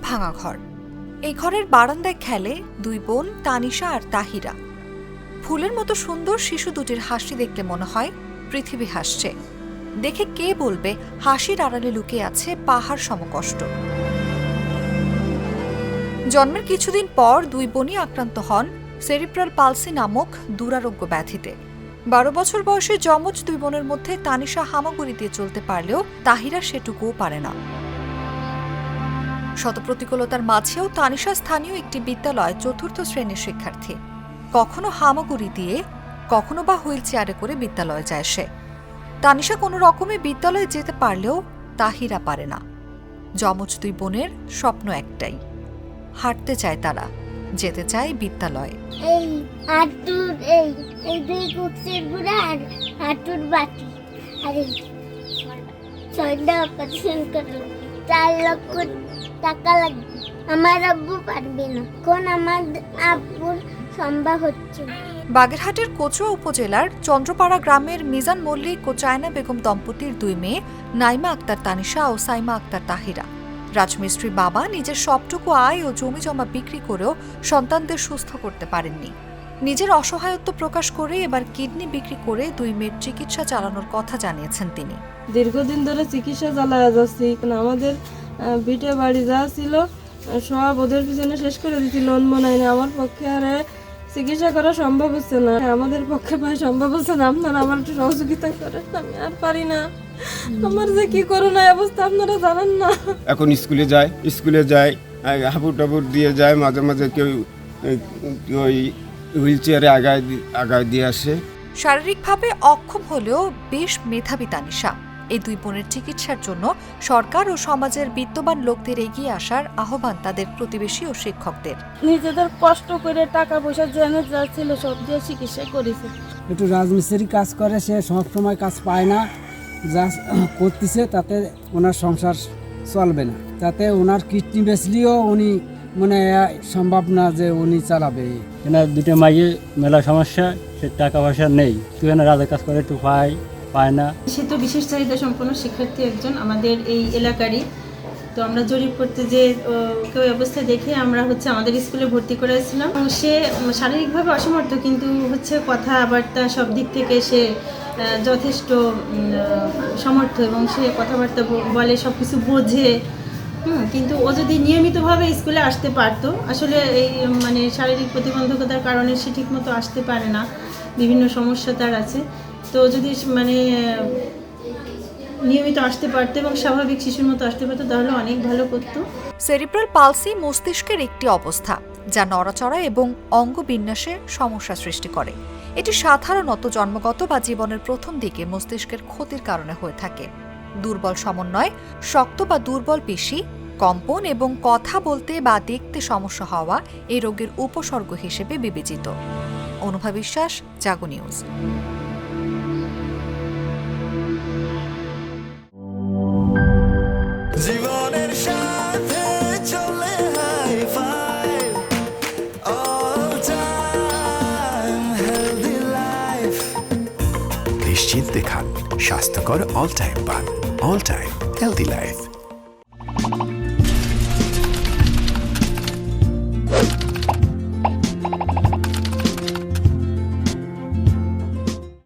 ভাঙা ঘর। এই ঘরের বারান্দায় খেলে দুই বোন তানিশা আর তাহিরা। ফুলের মতো সুন্দর শিশু দুটির হাসি দেখলে মনে হয় পৃথিবী হাসছে। দেখে কে বলবে হাসির আড়ালে লুকিয়ে আছে পাহাড় সমকষ্ট। জন্মের কিছুদিন পর দুই বোনই আক্রান্ত হন সেরিব্রাল পালসি নামক দুরারোগ্য ব্যাধিতে। 12 বছর বয়সে যমজ দুই বোনের মধ্যে তানিশা হামাগুড়ি দিয়ে চলতে পারলেও তাহিরা সেটুকুও পারে না। শত প্রতিকূলতার মাঝেও তানিশা স্থানীয় একটি বিদ্যালয় 4র্থ শ্রেণীর শিক্ষার্থী। কখনো হামাগুড়ি দিয়ে, কখনো বা হুইল চেয়ারে করে বিদ্যালয়ে যায় সে। তানিশা কোনো রকমে বিদ্যালয়ে যেতে পারলেও তাহিরা পারে না। যমজ দুই বোনের স্বপ্ন একটাই, হাঁটতে চায় তারা, যেতে চায় বিদ্যালয়ে। এই হাঁটুর এই দুই কুচির বুড়া আর হাঁটুর বাটি আর এই 6টা অপারেশন করলো, 4 লক্ষ টাকা লাগবে। আমার আব্বু পারবে না, কোন আমার আব্বুর সম্ভব হচ্ছে। বাগেরহাটের কচুয়া উপজেলার চন্দ্রপাড়া গ্রামের মিজান মল্লিক ও চায়না বেগম দম্পতির দুই মেয়ে নাইমা আক্তার তানিশা ও সাইমা আক্তার তাহিরা। রাজমিস্ত্রি বাবা নিজের সবটুকু আয় ও জমি জমা বিক্রি করেও সন্তানদের সুস্থ করতে পারেননি। নিজের অসহায়ত্ব প্রকাশ করে এবার কিডনি বিক্রি করে দুই মেয়ের চিকিৎসা চালানোর কথা জানিয়েছেন তিনি। দীর্ঘদিন ধরে চিকিৎসা চালায়া যাচ্ছি। আমাদের ভিটে বাড়ি যা ছিল সব ওদের পিছনে শেষ করে দিচ্ছি, লোন মনে না। আমার পক্ষে আর চিকিৎসা করা সম্ভব হচ্ছে না, আমাদের পক্ষে ভাই সম্ভব হচ্ছে না। আপনারা আমার একটু সহযোগিতা করেন, আমি আর পারি না। আমার যে কি করোনা অবস্থা আপনারা জানেন না। এখন স্কুলে যায় হাবুট টাবুট দিয়ে যায়, মাঝে মাঝে কেউ ওই হুইল চেয়ারে আগায় দিয়ে আসে। শারীরিকভাবে অক্ষম হলেও বেশ মেধাবী তানিশা। এই দুই বোনের চিকিৎসার জন্য সরকার ও সমাজের বিত্তবান লোকদের এগিয়ে আসার আহ্বান তাদের প্রতিবেশী ও শিক্ষকদের। নিজেদের কষ্ট করে টাকা পয়সা জেনে যাচ্ছিল, সব দিয়ে চিকিৎসা করেছে। একটু রাজমিস্ত্রি কাজ করে, সে সব সময় কাজ পায় না, যা করতেছে তাতে ওনার সংসার চলবে না। তাতে ওনার কিডনি বেচলেও উনি মানে সম্ভব না যে উনি চালাবে। এনার দুটো মাইয়ে মেলা সমস্যা, সে টাকা পয়সা নেই, তুই এনার রাজের কাজ করে একটু পায় না। সে তো বিশেষ চাহিদা সম্পন্ন শিক্ষার্থী একজন, আমাদের এই এলাকারই। তো আমরা জরিপ করতে যে কেউ অবস্থা দেখে আমরা আমাদের স্কুলে ভর্তি করেছিলাম। সে শারীরিকভাবে অসমর্থ, কিন্তু কথাবার্তা সব দিক থেকে সে যথেষ্ট সমর্থ এবং সে কথাবার্তা বলে, সব কিছু বোঝে। কিন্তু ও যদি নিয়মিতভাবে স্কুলে আসতে পারতো, আসলে এই শারীরিক প্রতিবন্ধকতার কারণে সে ঠিকমতো আসতে পারে না, বিভিন্ন সমস্যা তার আছে। তো যদি নিয়মিত আসতে পারতো এবং স্বাভাবিক শিশুর মতো আসতে পারতো তাহলে অনেক ভালো করতো। সেরিব্রাল পালসি মস্তিষ্কের একটি অবস্থা যা নড়াচড়া এবং অঙ্গবিন্যাসে সমস্যা সৃষ্টি করে। এটি সাধারণত জন্মগত বা জীবনের প্রথম দিকে মস্তিষ্কের ক্ষতির কারণে হয়ে থাকে। দুর্বল সমন্বয়, শক্ত বা দুর্বল পেশি, কম্পন এবং কথা বলতে বা দেখতে সমস্যা হওয়া এই রোগের উপসর্গ হিসেবে বিবেচিত। অনুভা বিশ্বাস, জাগো নিউজ। জীবনের সাথে চলে high five, all time healthy life. নিশ্চিন্তে খান স্বাস্থ্যকর অল টাইম পান, অল টাইম হেলদি লাইফ।